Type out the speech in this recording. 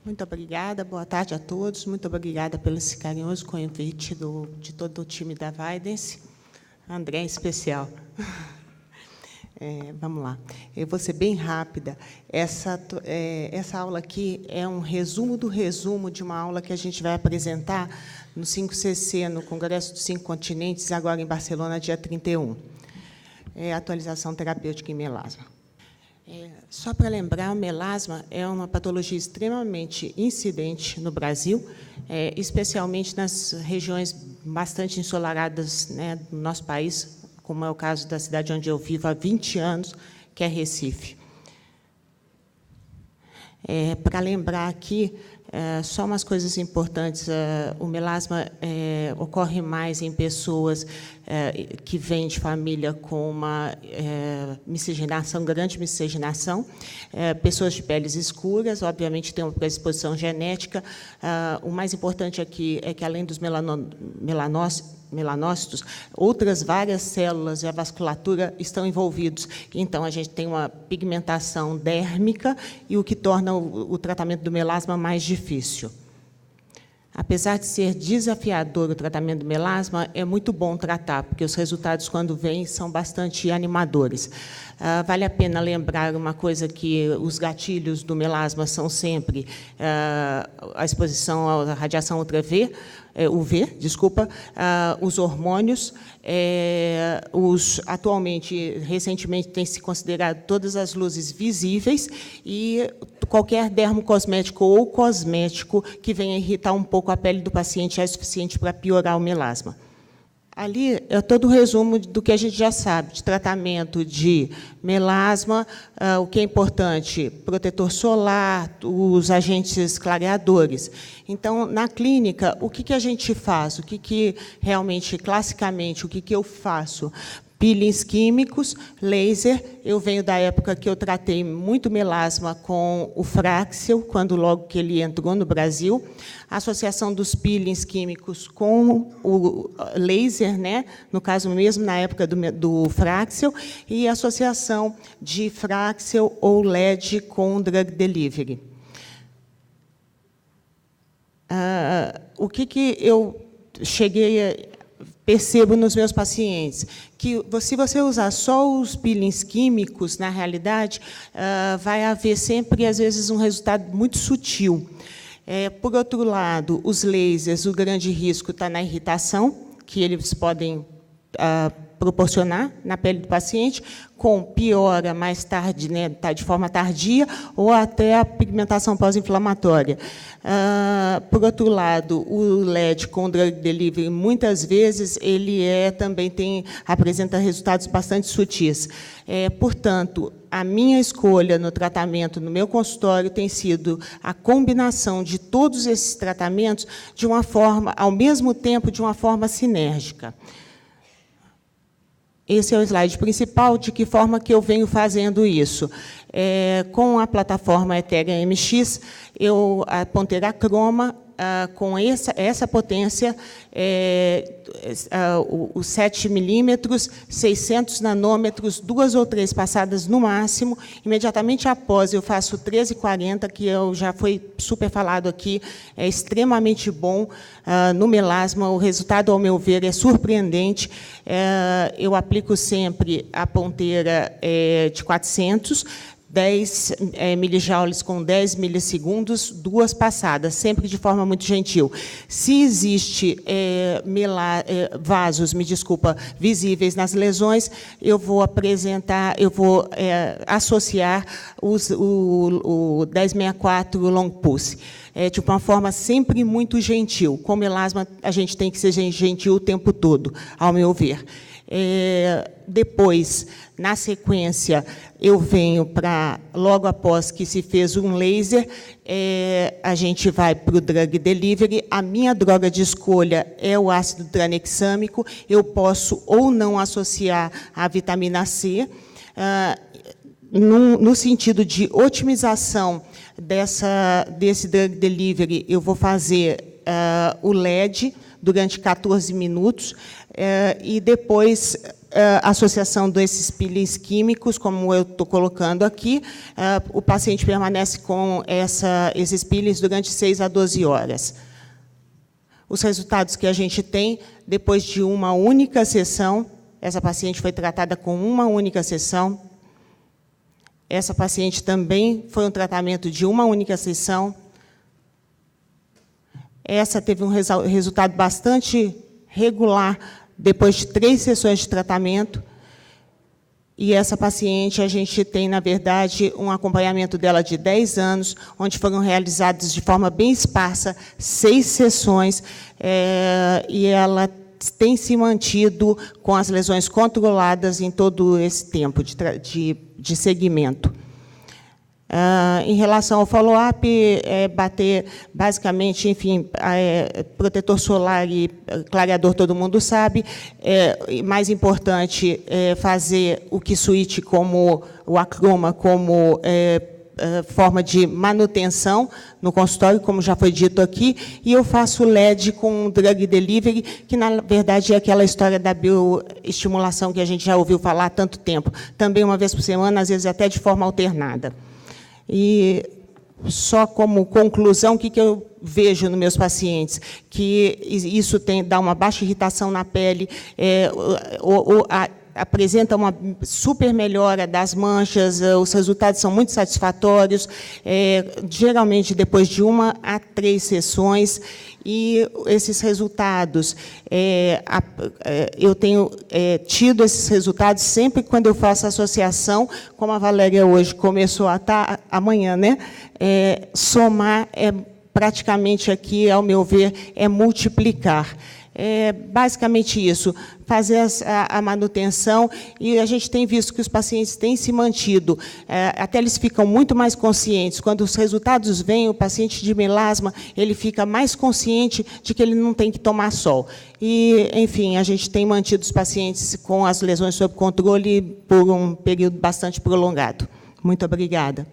Muito obrigada, boa tarde a todos. Muito obrigada pelo esse carinhoso convite de todo o time da Vidence. André, em especial. Vamos lá. Eu vou ser bem rápida. Essa aula aqui é um resumo do resumo de uma aula que a gente vai apresentar no 5CC, no Congresso dos 5 Continentes, agora em Barcelona, dia 31. Atualização terapêutica em melasma. Só para lembrar, o melasma é uma patologia extremamente incidente no Brasil, especialmente nas regiões bastante ensolaradas, né, do nosso país, como é o caso da cidade onde eu vivo há 20 anos, que é Recife. Para lembrar aqui, só umas coisas importantes. O melasma ocorre mais em pessoas que vêm de família com uma miscigenação, grande miscigenação, pessoas de peles escuras, obviamente tem uma predisposição genética. O mais importante aqui é que, além dos melanócitos, outras várias células e a vasculatura estão envolvidos. Então, a gente tem uma pigmentação dérmica, e o que torna o tratamento do melasma mais difícil. Apesar de ser desafiador o tratamento do melasma, é muito bom tratar, porque os resultados, quando vêm, são bastante animadores. Vale a pena lembrar uma coisa, que os gatilhos do melasma são sempre a exposição à radiação UV, os hormônios, recentemente, tem se considerado todas as luzes visíveis e qualquer dermocosmético ou cosmético que venha irritar um pouco a pele do paciente é suficiente para piorar o melasma. Ali é todo o resumo do que a gente já sabe, de tratamento de melasma, o que é importante, protetor solar, os agentes clareadores. Então, na clínica, o que a gente faz? O que realmente, classicamente, o que eu faço? Peelings químicos, laser. Eu venho da época que eu tratei muito melasma com o Fraxel, quando logo que ele entrou no Brasil. A associação dos peelings químicos com o laser, né? No caso mesmo, na época do Fraxel, e a associação de Fraxel ou LED com drug delivery. O que eu percebo nos meus pacientes? Que, se você usar só os peelings químicos, na realidade, vai haver sempre, às vezes, um resultado muito sutil. Por outro lado, os lasers, o grande risco está na irritação, que eles podem proporcionar na pele do paciente, com piora mais tarde, né, de forma tardia, ou até a pigmentação pós-inflamatória. Por outro lado, o LED com drug delivery, muitas vezes, ele também apresenta resultados bastante sutis. Portanto, a minha escolha no tratamento, no meu consultório, tem sido a combinação de todos esses tratamentos de uma forma, ao mesmo tempo, de uma forma sinérgica. Esse é o slide principal, de que forma que eu venho fazendo isso. Com a plataforma Ethereum MX, a Ponteira Chroma, com essa potência, os 7 milímetros, 600 nanômetros, 2 ou 3 passadas no máximo. Imediatamente após, eu faço 1340, que já foi super falado aqui, é extremamente bom no melasma. O resultado, ao meu ver, é surpreendente. Eu aplico sempre a ponteira de 400, 10 milijoules com 10 milissegundos, 2 passadas, sempre de forma muito gentil. Se existe vasos, visíveis nas lesões, eu vou associar o 1064 Long Pulse. De uma forma sempre muito gentil. Com melasma, a gente tem que ser gentil o tempo todo, ao meu ver. Depois, na sequência, eu venho para, logo após que se fez um laser, a gente vai para o drug delivery. A minha droga de escolha é o ácido tranexâmico. Eu posso ou não associar a vitamina C, no sentido de otimização desse drug delivery. Eu vou fazer o LED durante 14 minutos, e depois associação desses peelings químicos, como eu estou colocando aqui, o paciente permanece com esses peelings durante 6 a 12 horas. Os resultados que a gente tem, depois de uma única sessão, essa paciente foi tratada com uma única sessão, essa paciente também foi um tratamento de uma única sessão, essa teve um resultado bastante regular, depois de 3 sessões de tratamento, e essa paciente, a gente tem, na verdade, um acompanhamento dela de 10 anos, onde foram realizadas de forma bem esparsa 6 sessões, e ela tem se mantido com as lesões controladas em todo esse tempo de segmento. Em relação ao follow-up, bater, basicamente, enfim, protetor solar e clareador, todo mundo sabe. Mais importante é fazer o Q-Switch como o Acroma, como forma de manutenção no consultório, como já foi dito aqui, e eu faço LED com drug delivery, que, na verdade, é aquela história da bioestimulação que a gente já ouviu falar há tanto tempo. Também uma vez por semana, às vezes até de forma alternada. E, só como conclusão, o que eu vejo nos meus pacientes? Que isso dá uma baixa irritação na pele, apresenta uma super melhora das manchas, os resultados são muito satisfatórios, geralmente depois de 1 a 3 sessões, e esses resultados, eu tenho tido esses resultados sempre quando eu faço associação, como a Valéria hoje começou a estar, amanhã, né? Somar praticamente aqui, ao meu ver, é multiplicar. Basicamente isso, fazer a manutenção, e a gente tem visto que os pacientes têm se mantido, até eles ficam muito mais conscientes. Quando os resultados vêm, o paciente de melasma, ele fica mais consciente de que ele não tem que tomar sol. E, enfim, a gente tem mantido os pacientes com as lesões sob controle por um período bastante prolongado. Muito obrigada.